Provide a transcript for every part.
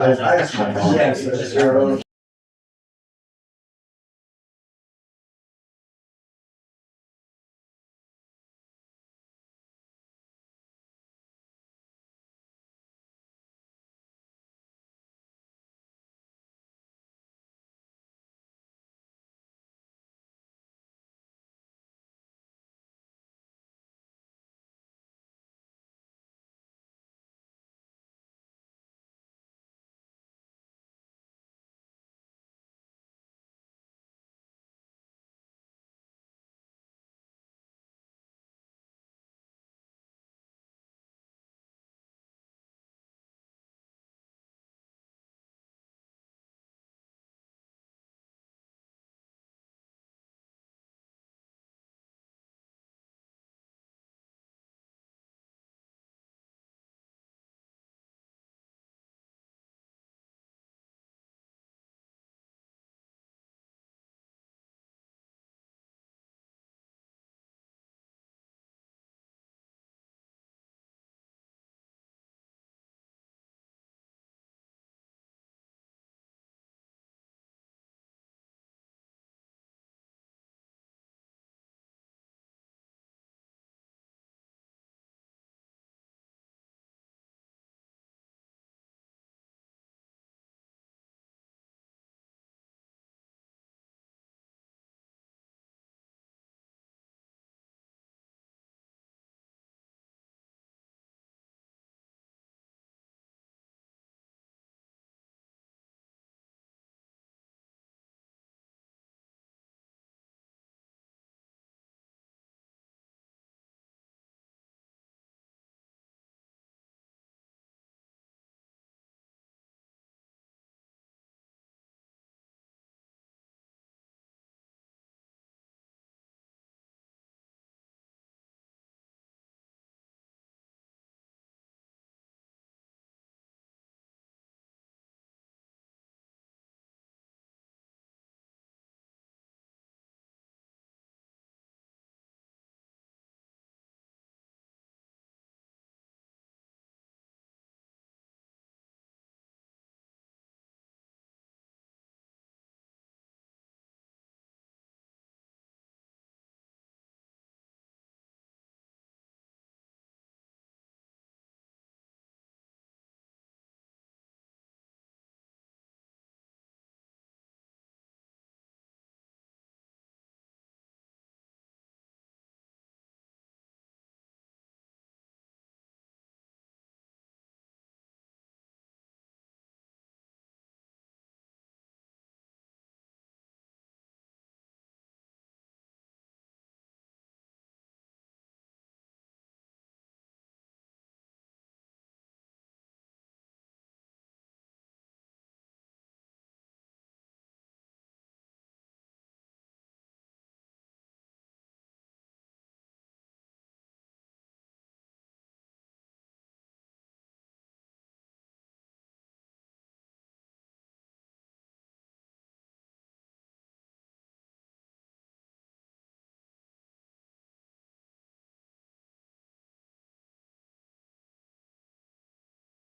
Yes,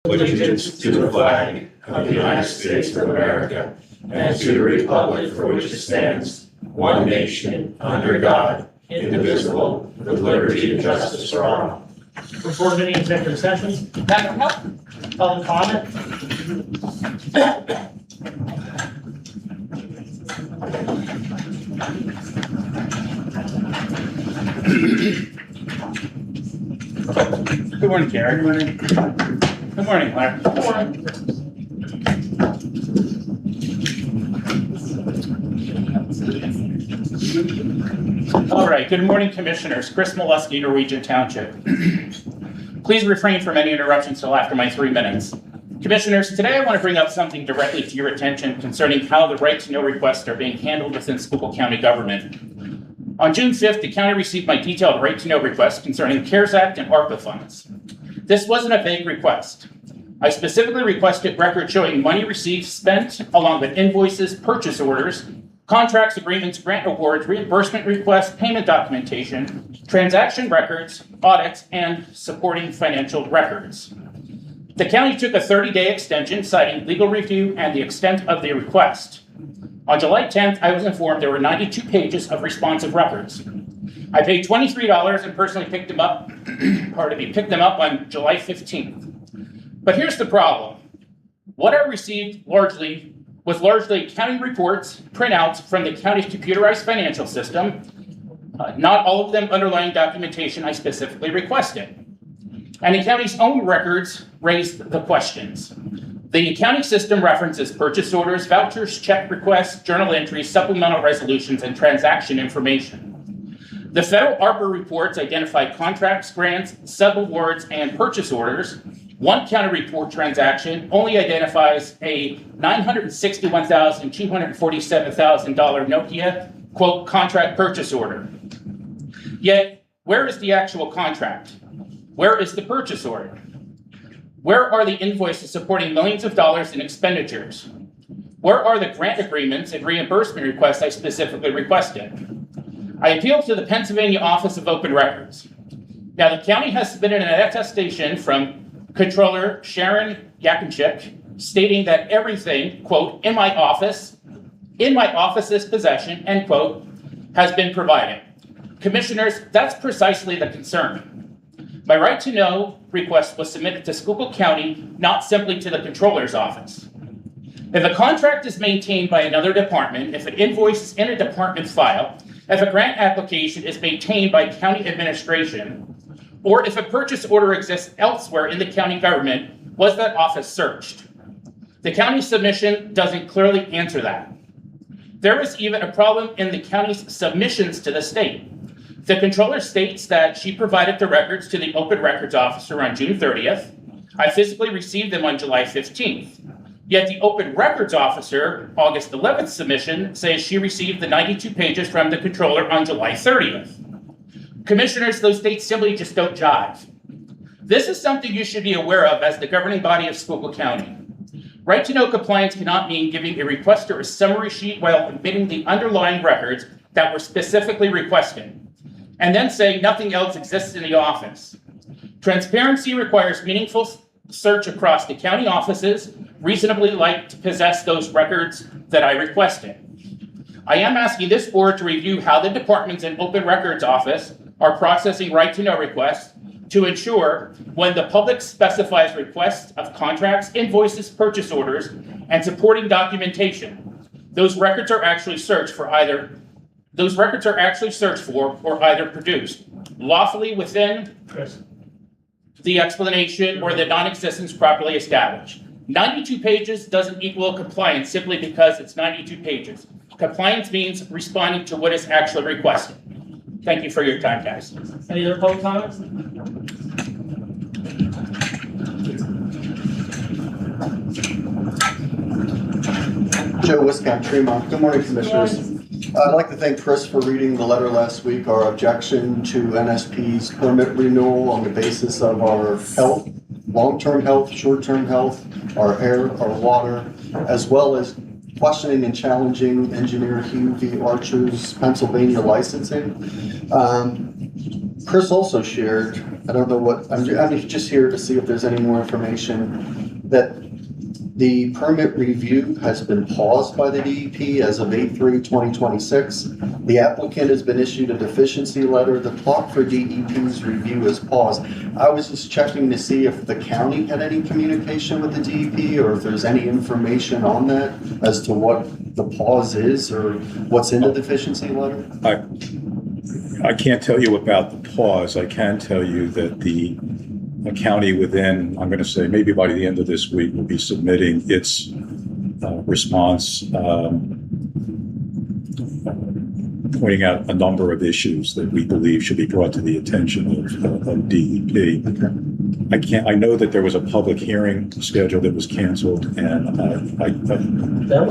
allegiance to the flag of the United States of America and to the republic for which it stands, one nation, under God, indivisible, with liberty and justice for all. Before any executive sessions, public comment. Good morning, Gary. Good morning, Larry. Good morning. All right, good morning, Commissioners. Chris Molesky, Norwegian Township. Please refrain from any interruptions till after my 3 minutes. Commissioners, today I want to bring up something directly to your attention concerning how the right-to-know requests are being handled within Schuylkill County government. On June 5th, the county received my detailed right-to-know request concerning CARES Act and ARPA funds. This wasn't a vague request. I specifically requested records showing money received, spent, along with invoices, purchase orders, contracts, agreements, grant awards, reimbursement requests, payment documentation, transaction records, audits, and supporting financial records. The county took a 30-day extension, citing legal review and the extent of the request. On July 10th, I was informed there were 92 pages of responsive records. I paid $23 and personally picked them up, picked them up on July 15th. But here's the problem. What I received was largely county reports, printouts from the county's computerized financial system, not all of them underlying documentation I specifically requested. And the county's own records raised the questions. The accounting system references purchase orders, vouchers, check requests, journal entries, supplemental resolutions, and transaction information. The federal ARPA reports identify contracts, grants, subawards, and purchase orders. One county report transaction only identifies a $961,247,000 Nokia, quote, contract purchase order. Yet, where is the actual contract? Where is the purchase order? Where are the invoices supporting millions of dollars in expenditures? Where are the grant agreements and reimbursement requests I specifically requested? I appealed to the Pennsylvania Office of Open Records. Now, the county has submitted an attestation from Controller Sharon Yakinchik stating that everything, quote, in my office's possession, end quote, has been provided. Commissioners, that's precisely the concern. My right to know request was submitted to Schuylkill County, not simply to the Controller's office. If a contract is maintained by another department, if an invoice is in a department file, if a grant application is maintained by county administration, or if a purchase order exists elsewhere in the county government, was that office searched? The county submission doesn't clearly answer that. There is even a problem in the county's submissions to the state. The Controller states that she provided the records to the Open Records Officer on June 30th. I physically received them on July 15th. Yet the Open Records Officer, August 11th submission, says she received the 92 pages from the Controller on July 30th. Commissioners, those dates simply just don't jive. This is something you should be aware of as the governing body of Schuylkill County. Right to know compliance cannot mean giving a requester a summary sheet while omitting the underlying records that were specifically requested, and then say nothing else exists in the office. Transparency requires meaningful search across the county offices, reasonably like to possess those records that I requested. I am asking this board to review how the departments in Open Records Office are processing right to know requests to ensure when the public specifies requests of contracts, invoices, purchase orders, and supporting documentation, those records are actually searched for or either produced lawfully within the explanation or the non-existence properly established. 92 pages doesn't equal compliance simply because it's 92 pages. Compliance means responding to what is actually requested. Thank you for your time, guys. Any other public comments? Joe Wiscott, Tremont. Good morning, Commissioners. I'd like to thank Chris for reading the letter last week, our objection to NSP's permit renewal on the basis of our health, long-term health, short-term health, our air, our water, as well as questioning and challenging engineer Hugh V. Archer's Pennsylvania licensing. Chris also shared, I don't know what, I'm just here to see if there's any more information, that the permit review has been paused by the DEP as of 8/3/2026. The applicant has been issued a deficiency letter. The clock for DEP's review is paused. I was just checking to see if the county had any communication with the DEP or if there's any information on that as to what the pause is or what's in the deficiency letter. I can't tell you about the pause. I can tell you that the county within, I'm going to say maybe by the end of this week, will be submitting its response, pointing out a number of issues that we believe should be brought to the attention of DEP. I know that there was a public hearing scheduled that was canceled, and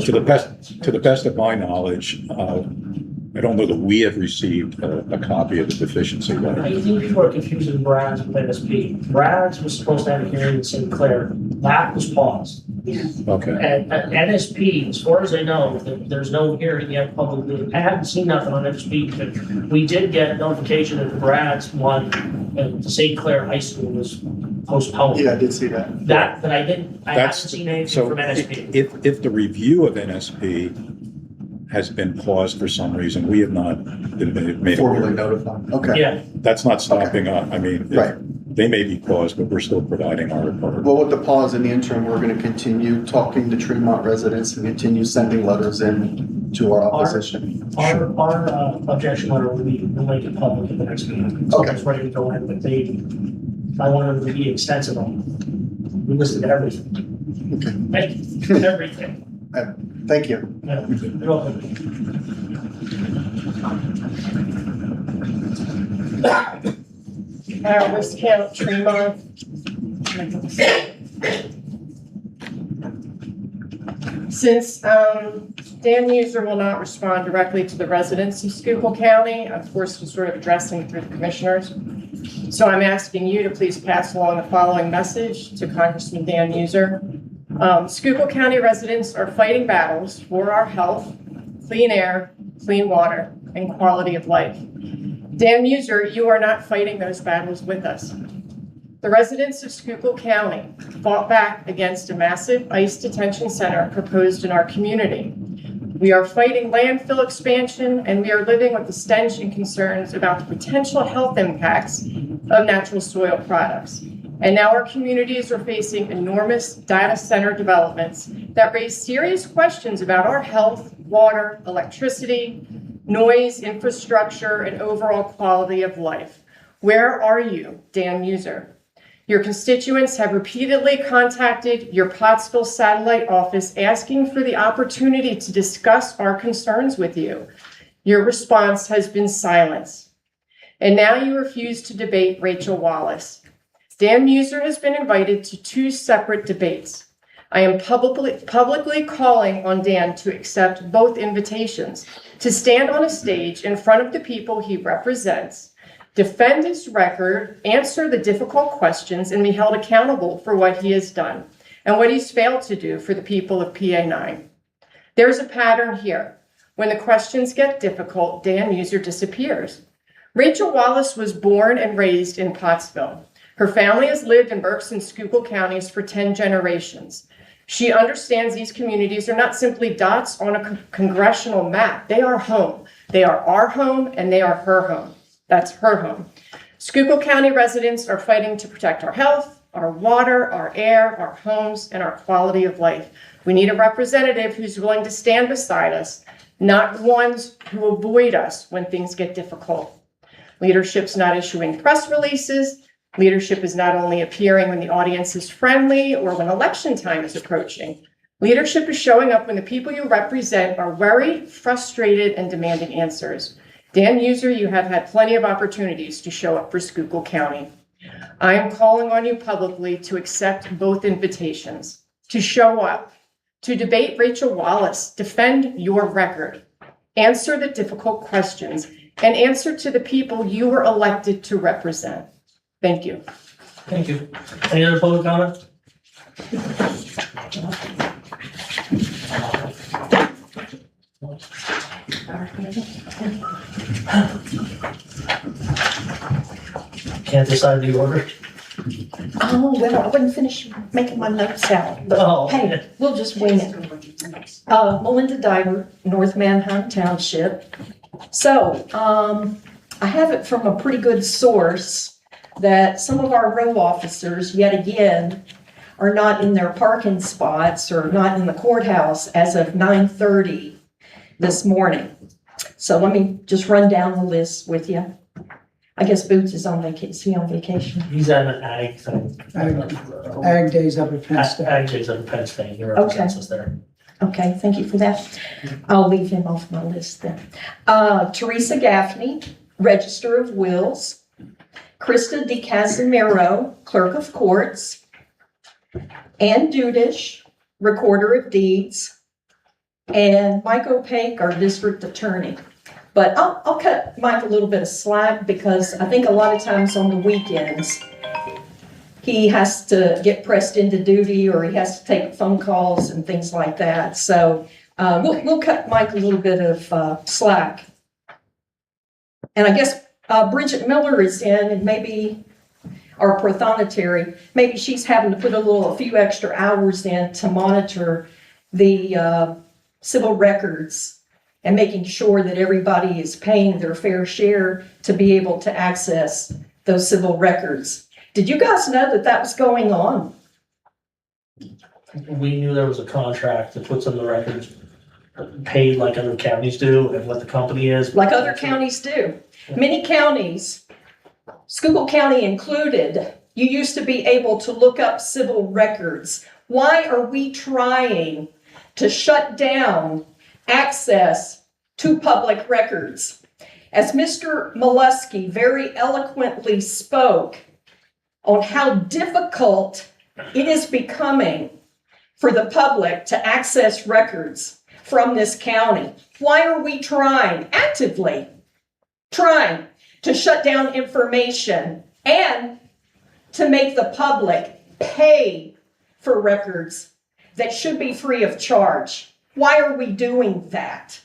to the best of my knowledge, I don't know that we have received a copy of the deficiency letter. I think people are confusing Brad's with NSP. Brad's was supposed to have a hearing in St. Clair. That was paused. Okay. And NSP, as far as I know, there's no hearing yet publicly. I haven't seen nothing on NSP, but we did get notification that the Brad's one at St. Clair High School was postponed. Yeah, I did see that. But I haven't That's, seen anything so from NSP. if the review of NSP has been paused for some reason, we have not been made Formally aware. notified. Okay. Yeah, That's not stopping us. I mean, Right. they may be paused, but we're still providing our part. Well, with the pause in the interim, we're going to continue talking to Tremont residents and continue sending letters in to our opposition. our objection letter will make it public at the next meeting. So Okay. it's ready to go in, but I wanted it to be extensive on. We listed everything. Everything. Thank you. Yeah, you're welcome. Let's count Tremont. Since Dan User will not respond directly to the residents of Schuylkill County, I'm forced to sort of address him through the commissioners. So I'm asking you to please pass along the following message to Congressman Dan User. Schuylkill County residents are fighting battles for our health, clean air, clean water, and quality of life. Dan User, you are not fighting those battles with us. The residents of Schuylkill County fought back against a massive ICE detention center proposed in our community. We are fighting landfill expansion, and we are living with the stench and concerns about the potential health impacts of natural soil products. And now our communities are facing enormous data center developments that raise serious questions about our health, water, electricity, noise, infrastructure, and overall quality of life. Where are you, Dan User? Your constituents have repeatedly contacted your Pottsville satellite office asking for the opportunity to discuss our concerns with you. Your response has been silence. And now you refuse to debate Rachel Wallace. Dan User has been invited to 2 separate debates. I am publicly calling on Dan to accept both invitations, to stand on a stage in front of the people he represents, defend his record, answer the difficult questions, and be held accountable for what he has done and what he's failed to do for the people of PA9. There's a pattern here. When the questions get difficult, Dan User disappears. Rachel Wallace was born and raised in Pottsville. Her family has lived in Berks and Schuylkill counties for 10 generations. She understands these communities are not simply dots on a congressional map. They are home. They are our home, and they are her home. That's her home. Schuylkill County residents are fighting to protect our health, our water, our air, our homes, and our quality of life. We need a representative who's willing to stand beside us, not ones who avoid us when things get difficult. Leadership's not issuing press releases. Leadership is not only appearing when the audience is friendly or when election time is approaching. Leadership is showing up when the people you represent are worried, frustrated, and demanding answers. Dan User, you have had plenty of opportunities to show up for Schuylkill County. I am calling on you publicly to accept both invitations, to show up, to debate Rachel Wallace, defend your record, answer the difficult questions, and answer to the people you were elected to represent. Thank you. Thank you. Any other public comment? Can't decide the order. Oh, well, I wouldn't finish making my notes out, but Oh, hey, we'll just wing it. Melinda Diver, North Manhunt Township. So, I have it from a pretty good source that some of our row officers, yet again, are not in their parking spots or not in the courthouse as of 9:30 this morning. So let me just run down the list with you. I guess Boots is on vacation. Is he on vacation? he's at an ag thing. Ag days up at Penn State. Ag days at a Penn State. He represents us there. Okay, thank you for that. I'll leave him off my list then. Teresa Gaffney, Register of Wills. Krista Di Casimiro, Clerk of Courts. Ann Dudish, Recorder of Deeds. And Mike O'Pake, our District Attorney. But I'll cut Mike a little bit of slack because I think a lot of times on the weekends, he has to get pressed into duty or he has to take phone calls and things like that. So we'll cut Mike a little bit of slack. And I guess Bridget Miller is in, and maybe our prothonotary, maybe she's having to put a few extra hours in to monitor the civil records and making sure that everybody is paying their fair share to be able to access those civil records. Did you guys know that that was going on? We knew there was a contract that puts on the records paid like other counties do and what the company is. Like other counties do. Many counties, Schuylkill County included, you used to be able to look up civil records. Why are we trying to shut down access to public records? As Mr. Molesky very eloquently spoke on how difficult it is becoming for the public to access records from this county. Why are we actively trying to shut down information and to make the public pay for records that should be free of charge? Why are we doing that?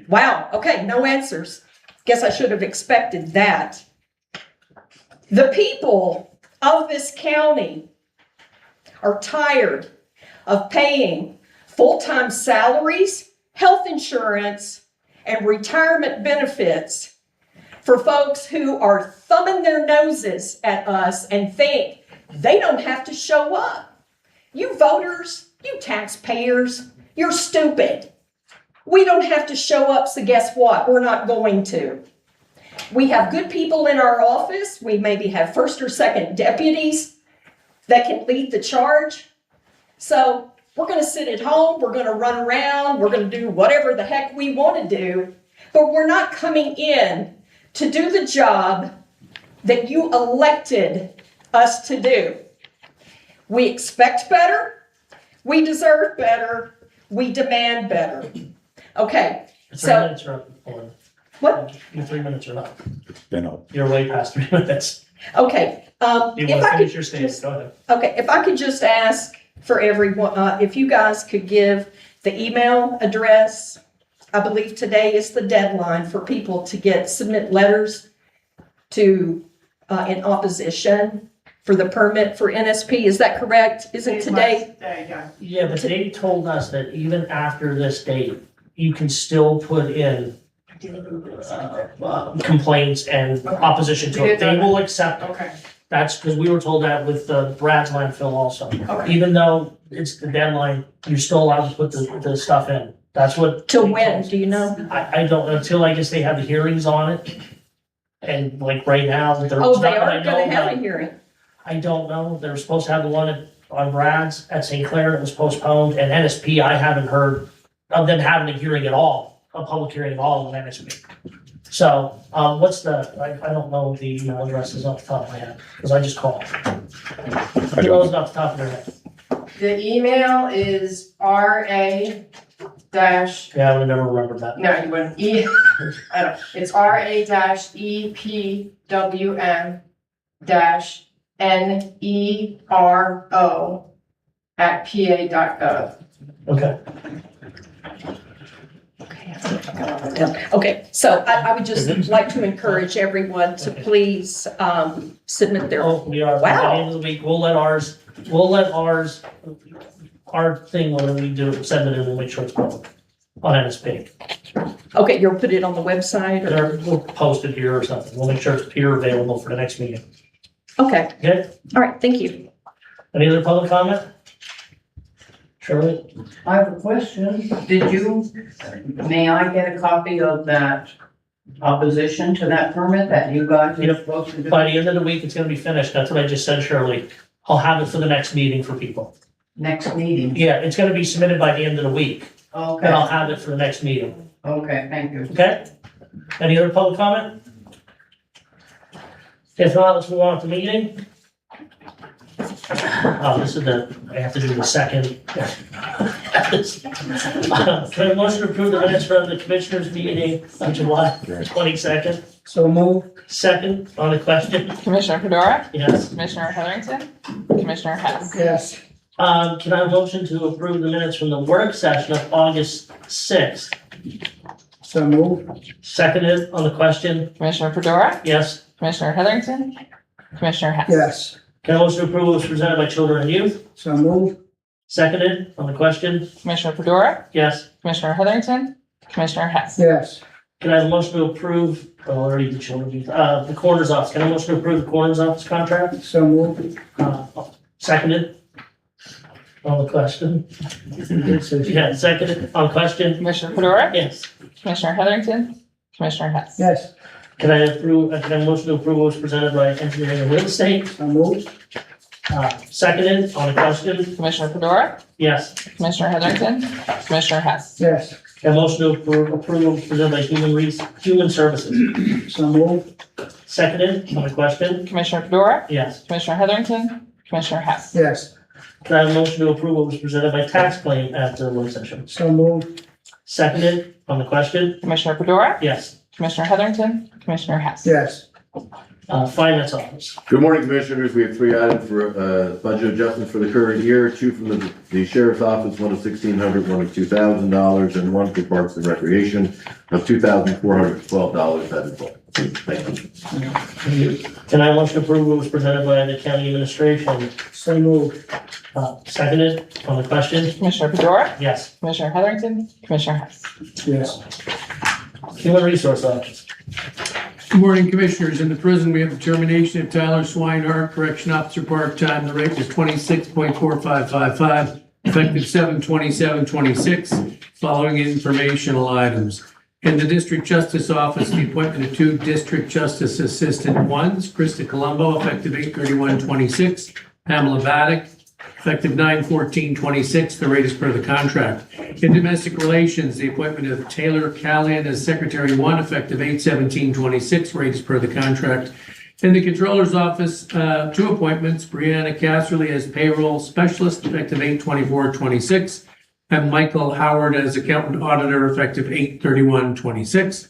Wow, okay, no answers. Guess I should have expected that. The people of this county are tired of paying full-time salaries, health insurance, and retirement benefits for folks who are thumbing their noses at us and think they don't have to show up. You voters, you taxpayers, you're stupid. We don't have to show up, so guess what? We're not going to. We have good people in our office. We maybe have first or second deputies that can lead the charge. So we're going to sit at home. We're going to run around. We're going to do whatever the heck we want to do. But we're not coming in to do the job that you elected us to do. We expect better. We deserve better. We demand better. Okay. 3 minutes are up. Lauren. What? Your 3 minutes are up. It's been up. You're way past 3 minutes. Okay. You want If to I finish could your statement? just- Go ahead. Okay, if I could just ask for everyone, if you guys could give the email address. I believe today is the deadline for people to submit letters to, in opposition for the permit for NSP. Is that correct? Isn't today? Yeah, but they told us that even after this date, you can still put in complaints and opposition to it. They will accept it. Okay. That's because we were told that with Brad's landfill also. Okay. Even though it's the deadline, you're still allowed to put the stuff in. That's what. Till when, do you know? I don't, until I guess they have the hearings on it. And like right now, they're. Oh, they not that I are gonna know, have a but hearing. I don't know. They were supposed to have the one on Brad's at St. Clair that was postponed, and NSP, I haven't heard of them having a hearing at all, a public hearing at all on NSP. So, what's I don't know the email addresses off the top of my head, because I just called. Who knows off the top of their head? The email is RA dash, Yeah, I would never remember that. no, you wouldn't, I don't, it's RA dash EPWM dash NERO at PA.gov. Okay. Okay, so I would just like to encourage everyone to please, submit their, Oh, we are, by the end of the week, we'll let our thing, when we do, send it in, we'll make sure it's public on NSP. okay, you'll put it on the website or? Or we'll post it here or something. We'll make sure it's here available for the next meeting. Okay, Okay? all right, thank you. Any other public comment? Shirley? I have a question. May I get a copy of that opposition to that permit that you guys are Yep. supposed to do? By the end of the week, it's gonna be finished. That's what I just said, Shirley. I'll have it for the next meeting for people. Next meeting? Yeah, it's gonna be submitted by the end of the week, and Okay, I'll have it for the next meeting. okay, thank you. Okay? Any other public comment? If not, let's move on to the meeting. Oh, this is I have to do the second. Yes. Can I have a motion to approve the minutes from the commissioners meeting on July 22nd? So move. Second, on the question? Commissioner Fedora, Yes. Commissioner Heatherington, Commissioner Hess. Yes. Can I have a motion to approve the minutes from the work session of August 6th? So move. Seconded, on the question? Commissioner Fedora, Yes. Commissioner Heatherington, Commissioner Hess. Yes. Can I have a motion to approve what was presented by children and youth? So move. Seconded, on the question? Commissioner Fedora, Yes. Commissioner Heatherington, Commissioner Hess. Yes. Can I have a motion to approve, already the children, the coroner's office, can I have a motion to approve the coroner's office contract? So move. Seconded? On the question? Yeah, seconded, on question? Commissioner Fedora, Yes. Commissioner Heatherington, Commissioner Hess. Yes. Can I approve, can I have a motion to approve what was presented by engineering and real estate? So move. Seconded, on the question? Commissioner Fedora, Yes. Commissioner Heatherington, Commissioner Hess. Yes. Can I have a motion to approve what was presented by human services? So move. Seconded, on the question? Commissioner Fedora, Yes. Commissioner Heatherington, Commissioner Hess. Yes. Can I have a motion to approve what was presented by tax claim at the work session? So move. Seconded, on the question? Commissioner Fedora, Yes. Commissioner Heatherington, Commissioner Hess. Yes. Finance office? Good morning, Commissioners. We have 3 items for budget adjustments for the current year, 2 from the Sheriff's Office, one of $1,600, one of $2,000, and 1 for Parks and Recreation of $2,412 as well. Thank you. Can I have a motion to approve what was presented by the county administration? So move. Seconded, on the question? Commissioner Fedora, Yes. Commissioner Heatherington, Commissioner Hess. Yes. Human resource office? Good morning, Commissioners. In the prison, we have the termination of Tyler Swinehart, Correction Officer, part-time. The rate was 26.4555, effective 7/27/26, following informational items. In the District Justice Office, the appointment of 2 District Justice Assistant 1s, Krista Colombo, effective 8/31/26, Pamela Baddock, effective 9/14/26. The rate is per the contract. In domestic relations, the appointment of Taylor Callahan as Secretary 1, effective 8/17/26. Rate is per the contract. In the Controller's Office, 2 appointments, Brianna Casserly as Payroll Specialist, effective 8/24/26, and Michael Howard as Accountant Auditor, effective 8/31/26.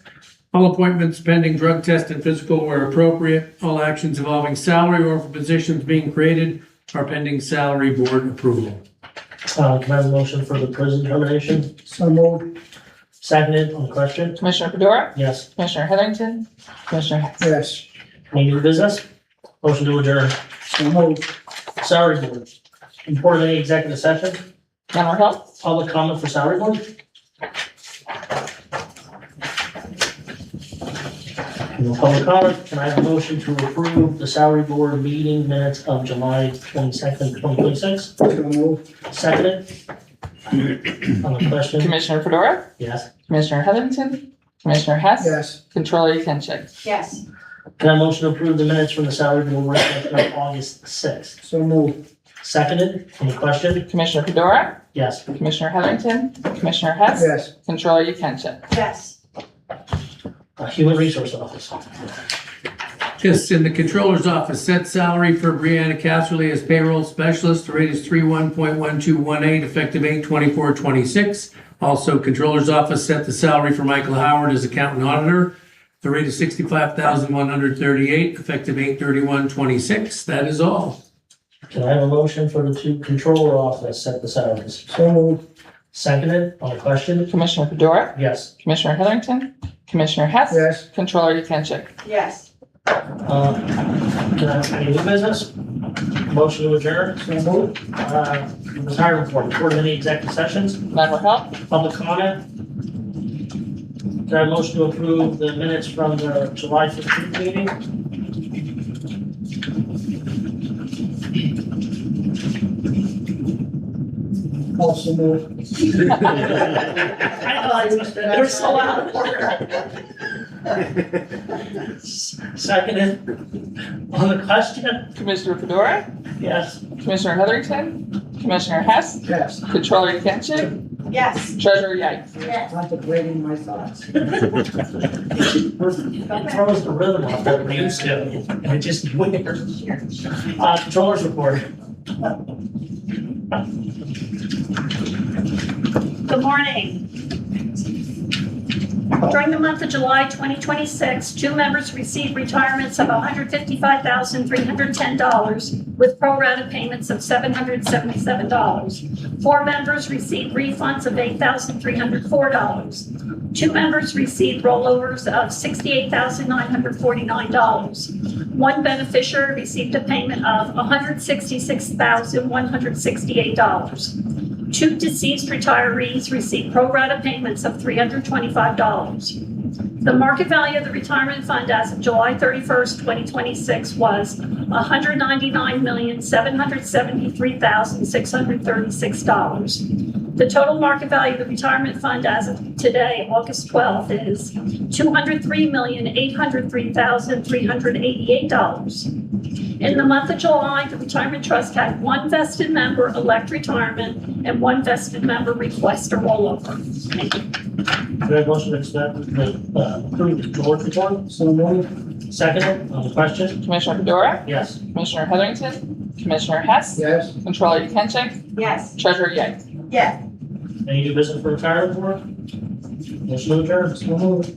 All appointments pending drug test and physical where appropriate. All actions involving salary or for positions being created are pending salary board approval. Can I have a motion for the prison termination? So move. Seconded, on the question? Commissioner Fedora, Yes. Commissioner Heatherington, Commissioner Hess. Yes. Any new business? Motion to adjourn. So move. Salary board? Report of any executive session? Mental health, Public comment for salary board? No public comment. Can I have a motion to approve the salary board meeting minutes of July 22nd, 2026? So move. Seconded? On the question? Commissioner Fedora, Yes. Commissioner Heatherington, Commissioner Hess. Yes. Controller Yekenship. Yes. Can I have a motion to approve the minutes from the salary board work session of August 6th? So move. Seconded? On the question? Commissioner Fedora, Yes. Commissioner Heatherington, Commissioner Hess. Yes. Controller Yekenship. Yes. Human resource office? Yes, in the Controller's Office, set salary for Brianna Casserly as Payroll Specialist. The rate is 31.1218, effective 8/24/26. Also, Controller's Office set the salary for Michael Howard as Accountant Auditor. The rate is 65,138, effective 8/31/26. That is all. Can I have a motion for the 2 controller office set the salaries? So move. Seconded? On the question? Commissioner Fedora, Yes. Commissioner Heatherington, Commissioner Hess. Yes. Controller Yekenship. Yes. Can I have any new business? Motion to adjourn? So move. Retirement report, report of any executive sessions, Mental health, public comment. Can I have a motion to approve the minutes from the July 15th meeting? Also move. They're so out of order. Seconded. On the question? Commissioner Fedora, Yes. Commissioner Heatherington, Commissioner Hess. Yes. Controller Yekenship, Yes. Treasurer Yikes. Contemplating my thoughts. It throws the rhythm off that we used to, and it just weird. Controller's report. Good morning. During the month of July 2026, 2 members received retirements of $155,310 with pro rata payments of $777. 4 members received refunds of $8,304. 2 members received rollovers of $68,949. 1 beneficiary received a payment of $166,168. 2 deceased retirees received pro rata payments of $325. The market value of the retirement fund as of July 31st, 2026 was $199,773,636. The total market value of the retirement fund as of today, August 12th, is $203,803,388. In the month of July, the retirement trust had 1 vested member elect retirement and 1 vested member request a rollover. Thank you. Do I have a motion to accept approve the George report? So moved. Second, on the question? Commissioner Fedora, Yes. Commissioner Heatherington, Commissioner Hess, Yes. Controller Yekenship, Yes. Treasurer Yike. Yes. Any new business for retirement board? Motion to adjourn. So moved.